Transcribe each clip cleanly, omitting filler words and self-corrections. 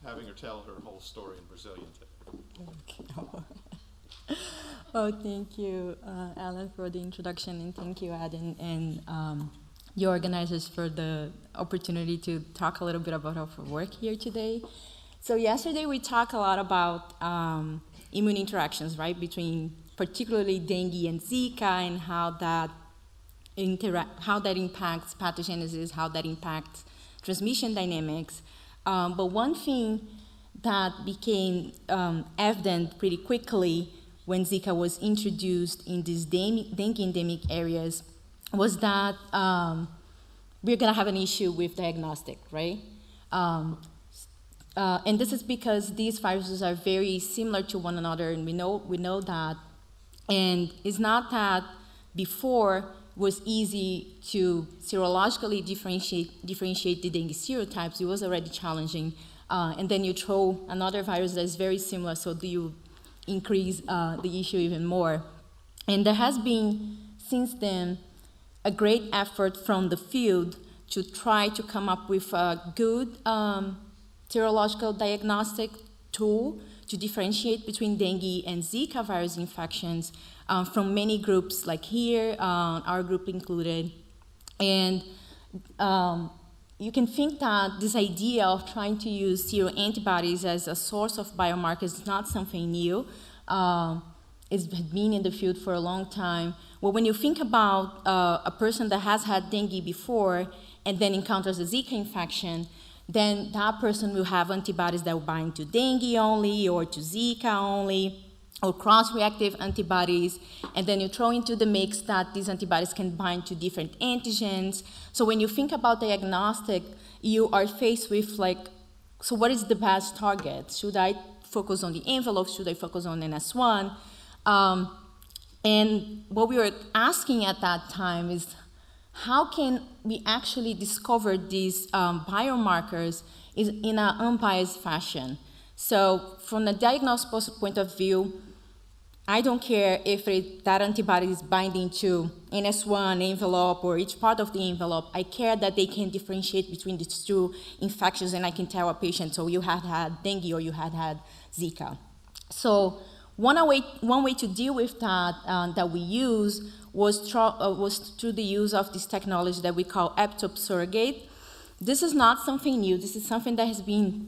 having her tell her whole story in Brazilian today. Oh, thank you, Alan, for the introduction, and thank you, Adam, and your organizers for the opportunity to talk a little bit about our work here today. So yesterday we talked a lot about immune interactions, right, between particularly dengue and Zika, and how that impacts pathogenesis, how that impacts transmission dynamics. But one thing that became evident pretty quickly when Zika was introduced in these dengue endemic areas was that we're going to have an issue with diagnostic, right? And this is because these viruses are very similar to one another, and we know that. And it's not that before was easy to serologically differentiate the dengue serotypes. It was already challenging. And then you throw another virus that is very similar, so do you increase the issue even more? And there has been, since then, a great effort from the field to try to come up with a good serological diagnostic tool to differentiate between dengue and Zika virus infections from many groups, like here, our group included. And you can think that this idea of trying to use seroantibodies as a source of biomarkers is not something new. It's been in the field for a long time. Well, when you think about a person that has had dengue before and then encounters a Zika infection, then that person will have antibodies that will bind to dengue only or to Zika only, or cross-reactive antibodies, and then you throw into the mix that these antibodies can bind to different antigens. So when you think about diagnostic, you are faced with so what is the best target? Should I focus on the envelope? Should I focus on NS1? And what we were asking at that time is, how can we actually discover these biomarkers in an unbiased fashion? So from a diagnostic point of view, I don't care if that antibody is binding to NS1 envelope or each part of the envelope. I care that they can differentiate between these two infections, and I can tell a patient, so you had dengue or you had Zika. So one way to deal with that that we use was through the use of this technology that we call Epitope Surrogate. This is not something new. This is something that has been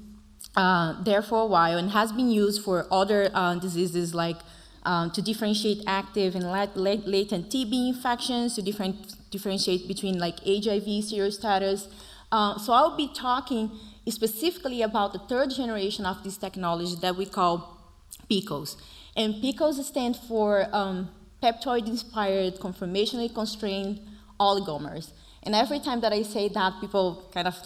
there for a while and has been used for other diseases, like to differentiate active and latent TB infections, to differentiate between like HIV serostatus. So I'll be talking specifically about the third generation of this technology that we call PICOs. And PICOs stand for peptide-inspired, conformationally constrained oligomers. And every time that I say that, people kind of,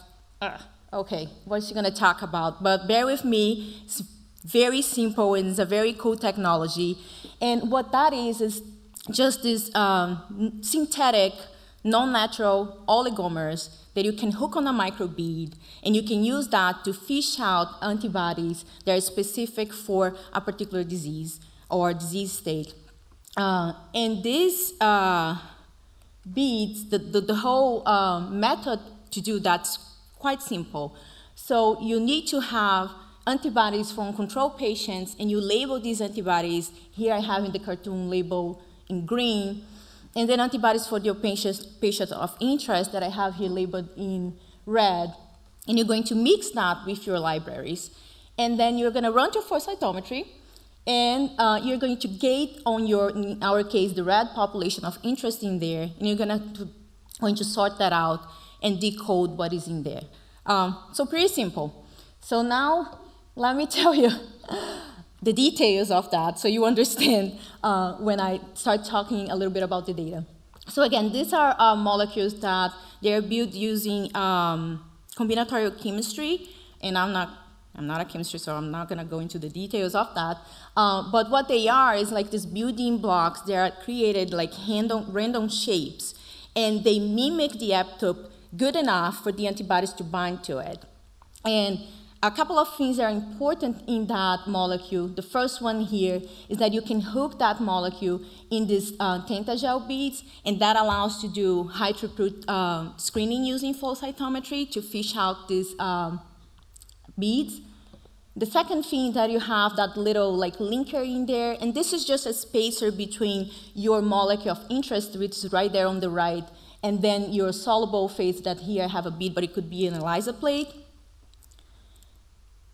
okay, what's she going to talk about? But bear with me. It's very simple, and it's a very cool technology. And what that is just this synthetic, non-natural oligomers that you can hook on a microbead, and you can use that to fish out antibodies that are specific for a particular disease or disease state. And these beads, the whole method to do that's quite simple. So you need to have antibodies from control patients, and you label these antibodies. Here I have in the cartoon label in green, and then antibodies for your patients of interest that I have here labeled in red. And you're going to mix that with your libraries. And then you're going to run your flow cytometry, and you're going to gate on in our case, the red population of interest in there, and you're going to sort that out and decode what is in there. So pretty simple. So now, let me tell you the details of that so you understand when I start talking a little bit about the data. So again, these are molecules that they're built using combinatorial chemistry, and I'm not a chemist, so I'm not going to go into the details of that. But what they are is like these building blocks. They are created like random shapes, and they mimic the epitope good enough for the antibodies to bind to it. And a couple of things are important in that molecule. The first one here is that you can hook that molecule in these tentagel beads, and that allows to do high throughput screening using flow cytometry to fish out these beads. The second thing that you have that little like linker in there, and this is just a spacer between your molecule of interest, which is right there on the right, and then your soluble phase that here I have a bead, but it could be an ELISA plate.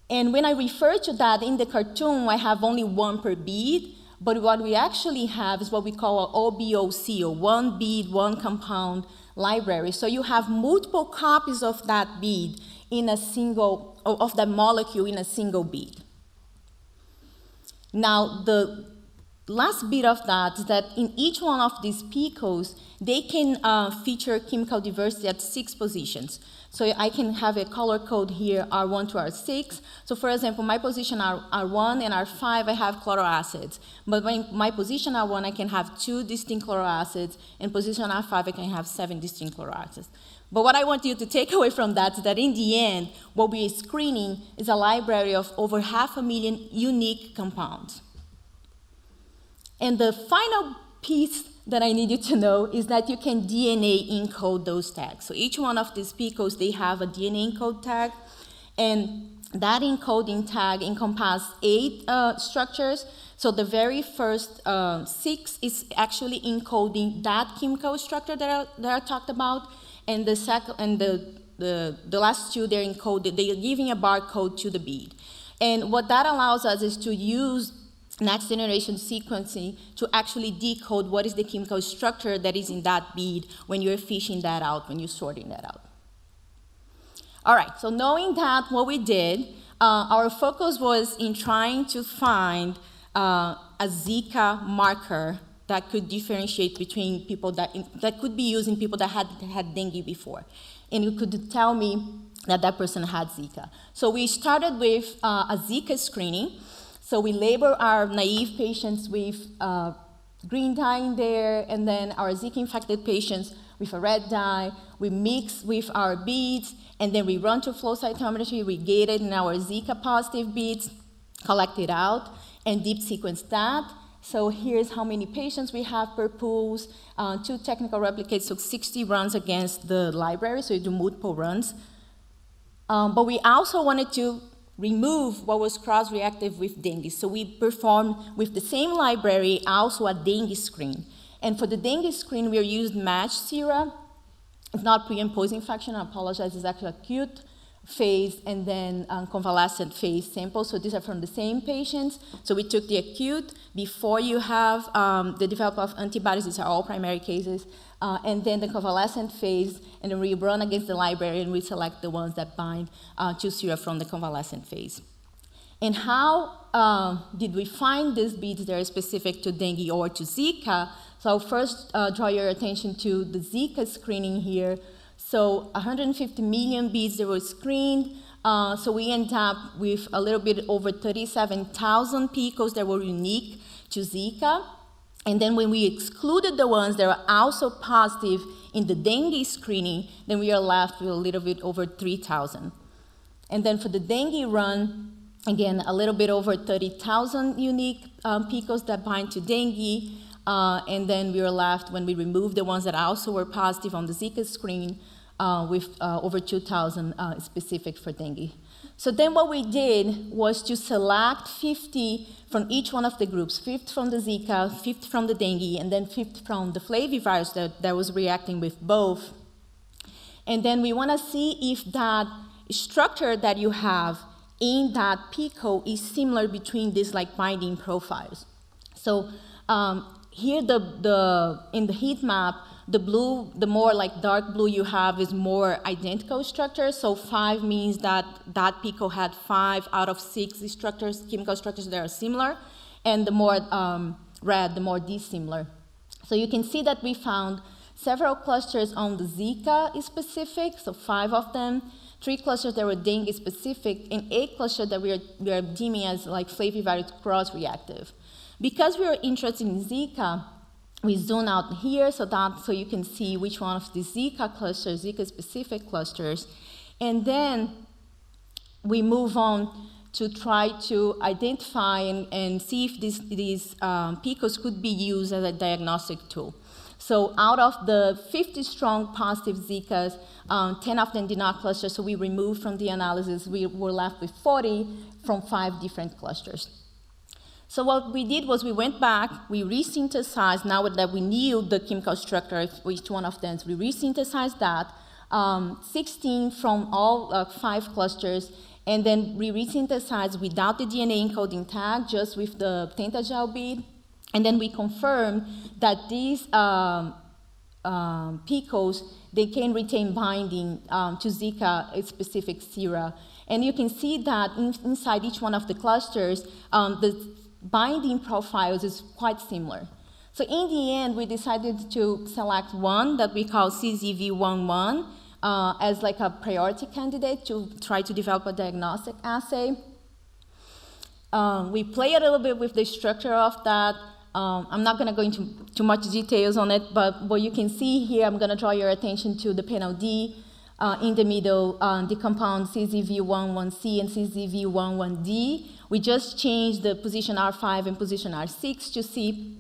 And when I refer to that in the cartoon, I have only one per bead, but what we actually have is what we call an OBOC, or one bead, one compound library. So you have multiple copies of that bead in a single, of that molecule in a single bead. Now, the last bit of that is that in each one of these picos, they can feature chemical diversity at 6 positions. So I can have a color code here, R1 to R6. So for example, my position R1 and R5, I have chloroacids. But when my position R1, I can have 2 distinct chloroacids, and position R5, I can have 7 distinct chloroacids. But what I want you to take away from that is that in the end, what we are screening is a library of over 500,000 unique compounds. And the final piece that I need you to know is that you can DNA encode those tags. So each one of these picos, they have a DNA encode tag, and that encoding tag encompasses 8 structures. So the very first 6 is actually encoding that chemical structure that I talked about, and the second and the last 2, they're encoded. They are giving a barcode to the bead, and what that allows us is to use next generation sequencing to actually decode what is the chemical structure that is in that bead when you're fishing that out, when you're sorting that out. All right, so knowing that, what we did, our focus was in trying to find a Zika marker that could differentiate between people that could be used in people that had dengue before. And you could tell me that that person had Zika. So we started with a Zika screening. So we label our naive patients with green dye in there, and then our Zika-infected patients with a red dye. We mix with our beads, and then we run to flow cytometry, we gate it in our Zika-positive beads, collect it out, and deep sequence that. So here's how many patients we have per pools, 2 technical replicates, so 60 runs against the library, so you do multiple runs. But we also wanted to remove what was cross-reactive with dengue. So we performed with the same library also a dengue screen. And for the dengue screen, we used matched sera. It's not pre and post-infection, I apologize, it's actually acute phase and then convalescent phase samples. So these are from the same patients. So we took the acute before you have the development of antibodies. These are all primary cases. And then the convalescent phase, and then we run against the library and we select the ones that bind to sera from the convalescent phase. And how did we find these beads that are specific to dengue or to Zika? So I'll first draw your attention to the Zika screening here. So 150 million beads that were screened. So we end up with a little bit over 37,000 picos that were unique to Zika. And then when we excluded the ones that are also positive in the dengue screening, then we are left with a little bit over 3,000. And then for the dengue run, again, a little bit over 30,000 unique picos that bind to dengue. And then we were left, when we removed the ones that also were positive on the Zika screen, with over 2,000 specific for dengue. So then what we did was to select 50 from each one of the groups, 50 from the Zika, 50 from the dengue, and then 50 from the flavivirus that was reacting with both. And then we want to see if that structure that you have in that pico is similar between these like binding profiles. So here in the heat map, the blue, the more like dark blue you have is more identical structures. So 5 means that that pico had 5 out of 6 structures, chemical structures that are similar, and the more red, the more dissimilar. So you can see that we found several clusters on the Zika specific, so 5 of them, 3 clusters that were dengue specific, and 8 clusters that we are deeming as like flavivirus cross-reactive. Because we are interested in Zika, we zoom out here so you can see which one of the Zika clusters, Zika-specific clusters, and then we move on to try to identify and see if these picos could be used as a diagnostic tool. So out of the 50 strong positive Zikas, 10 of them did not cluster, so we removed from the analysis. We were left with 40 from 5 different clusters. So what we did was we went back, we resynthesized, now that we knew the chemical structure of each one of them, we resynthesized that, 16 from all 5 clusters, and then we resynthesized without the DNA encoding tag, just with the pentagel bead, and then we confirmed that these picos, they can retain binding to Zika specific sera. And you can see that inside each one of the clusters, the binding profiles is quite similar. So in the end, we decided to select one that we call CZV11 as like a priority candidate to try to develop a diagnostic assay. We play a little bit with the structure of that. I'm not going to go into too much details on it, but what you can see here, I'm going to draw your attention to the panel D. In the middle, the compound CZV11C and CZV11D. We just changed the position R5 and position R6 to see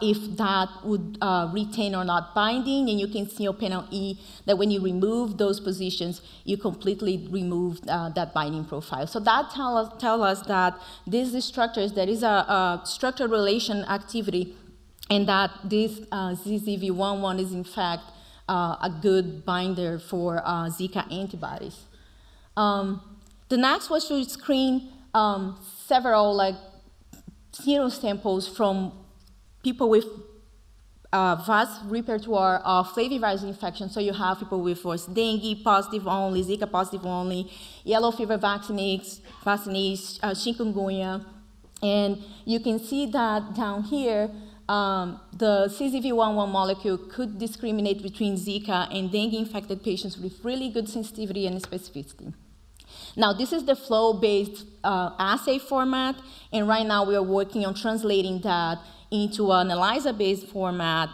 if that would retain or not binding, and you can see on panel E that when you remove those positions, you completely remove that binding profile. So that tell us that these structures, there is a structure relation activity, and that this ZZV11 is in fact a good binder for Zika antibodies. The next was to screen several serum samples from people with vast repertoire of flavivirus infection. So you have people with dengue positive only, Zika positive only, yellow fever vaccination, chikungunya. And you can see that down here, the CZV11 molecule could discriminate between Zika and dengue-infected patients with really good sensitivity and specificity. Now, this is the flow-based assay format, and right now we are working on translating that into an ELISA-based format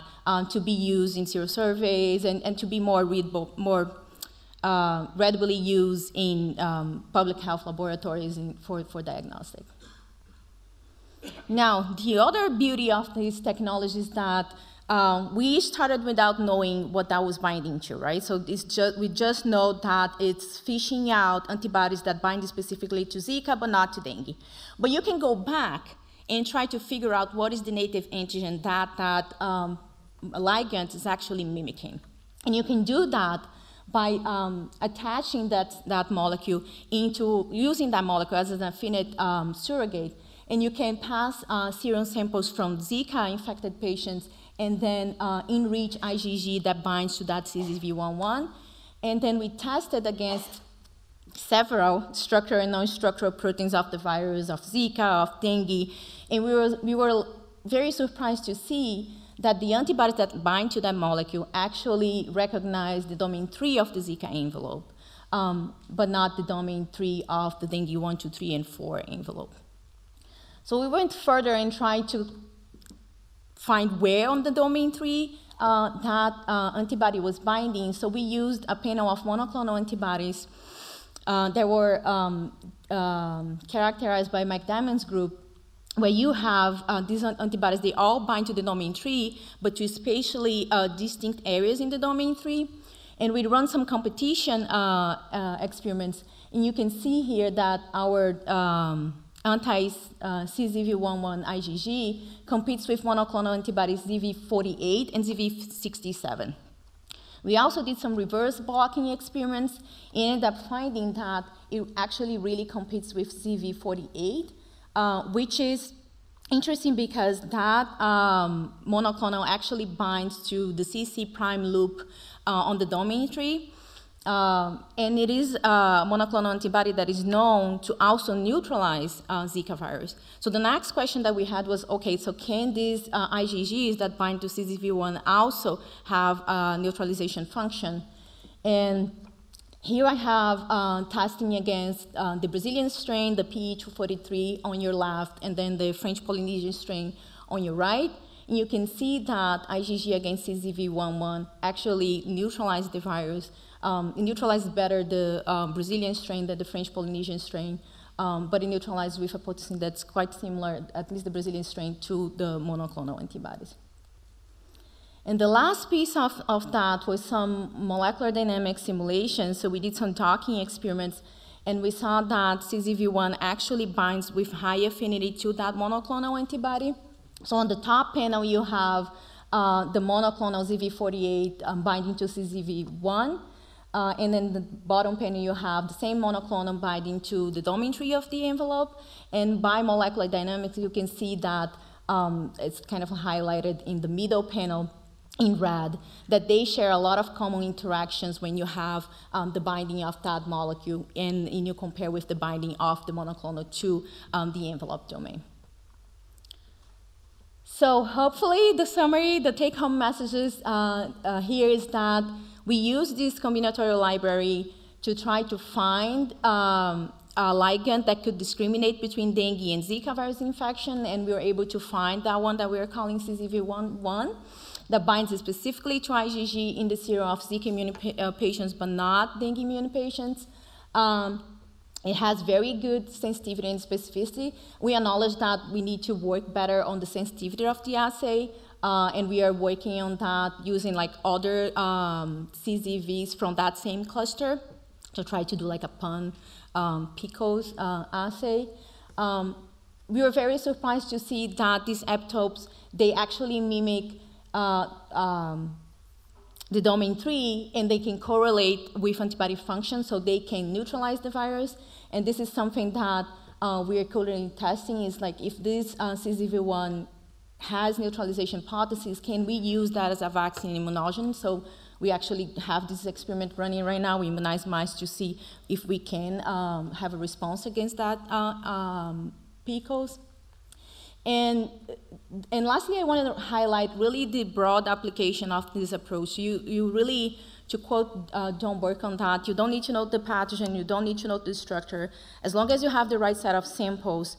to be used in serosurveys and to be more readable, more readily used in public health laboratories for diagnostic. Now, the other beauty of this technology is that we started without knowing what that was binding to, right? So we just know that it's fishing out antibodies that bind specifically to Zika, but not to dengue. But you can go back and try to figure out what is the native antigen that ligand is actually mimicking. And you can do that by attaching that molecule into, using that molecule as an affinity surrogate. And you can pass serum samples from Zika-infected patients and then enrich IgG that binds to that CZV11. And then we tested against several structural and non-structural proteins of the virus, of Zika, of dengue. And we were very surprised to see that the antibodies that bind to that molecule actually recognize the domain 3 of the Zika envelope, but not the domain 3 of the dengue 1, 2, 3, and 4 envelope. So we went further and tried to find where on the domain 3 that antibody was binding. So we used a panel of monoclonal antibodies that were characterized by McDiarmid's group, where you have these antibodies, they all bind to the domain 3, but to spatially distinct areas in the domain 3. And we run some competition experiments, and you can see here that our anti-CZV11 IgG competes with monoclonal antibodies ZV48 and ZV67. We also did some reverse blocking experiments and ended up finding that it actually really competes with ZV48, which is interesting because that monoclonal actually binds to the CC prime loop on the domain 3. And it is a monoclonal antibody that is known to also neutralize Zika virus. So the next question that we had was, okay, so can these IgGs that bind to CZV1 also have a neutralization function? And here I have testing against the Brazilian strain, the PE243 on your left, and then the French Polynesian strain on your right. And you can see that IgG against CZV11 actually neutralizes the virus. It neutralizes better the Brazilian strain than the French Polynesian strain, but it neutralizes with a potency that's quite similar, at least the Brazilian strain, to the monoclonal antibodies. And the last piece of that was some molecular dynamic simulation. So we did some docking experiments, and we saw that CZV1 actually binds with high affinity to that monoclonal antibody. So on the top panel, you have the monoclonal ZV48 binding to CZV1. And then the bottom panel, you have the same monoclonal binding to the domain tree of the envelope. And by molecular dynamics, you can see that it's kind of highlighted in the middle panel in red, that they share a lot of common interactions when you have the binding of that molecule and you compare with the binding of the monoclonal to the envelope domain. So hopefully the summary, the take-home messages here is that we use this combinatorial library to try to find a ligand that could discriminate between dengue and Zika virus infection, and we were able to find that one that we are calling CZV1 that binds specifically to IgG in the serum of Zika immune patients, but not dengue immune patients. It has very good sensitivity and specificity. We acknowledge that we need to work better on the sensitivity of the assay, and we are working on that using like other CZVs from that same cluster to try to do like a PICOS assay. We were very surprised to see that these epitopes, they actually mimic the domain 3, and they can correlate with antibody function, so they can neutralize the virus. And this is something that we are currently testing, is like if this CZV1 has neutralization hypotheses, can we use that as a vaccine immunogen? So we actually have this experiment running right now. We immunize mice to see if we can have a response against that PICOS. And lastly, I wanted to highlight really the broad application of this approach. You really, to quote John Burke on that, you don't need to know the pathogen, you don't need to know the structure. As long as you have the right set of samples,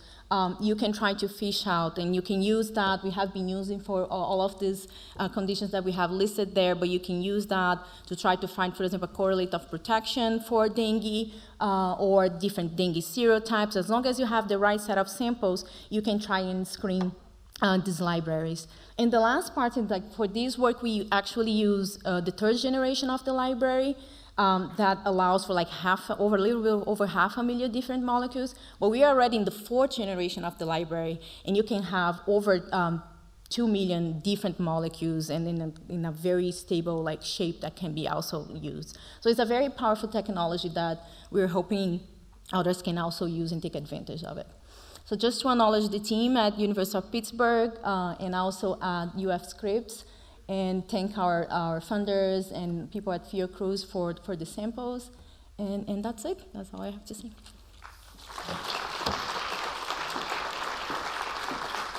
you can try to fish out, and you can use that. We have been using for all of these conditions that we have listed there, but you can use that to try to find, for example, a correlate of protection for dengue or different dengue serotypes. As long as you have the right set of samples, you can try and screen these libraries. And the last part is like for this work, we actually use the third generation of the library. That allows for like a little bit over 500,000 different molecules, but we are already in the fourth generation of the library, and you can have over 2 million different molecules and in a very stable like shape that can be also used. So it's a very powerful technology that we're hoping others can also use and take advantage of it. So just to acknowledge the team at University of Pittsburgh and also at UF Scripps, and thank our funders and people at Fiocruz for the samples. And that's it. That's all I have to say.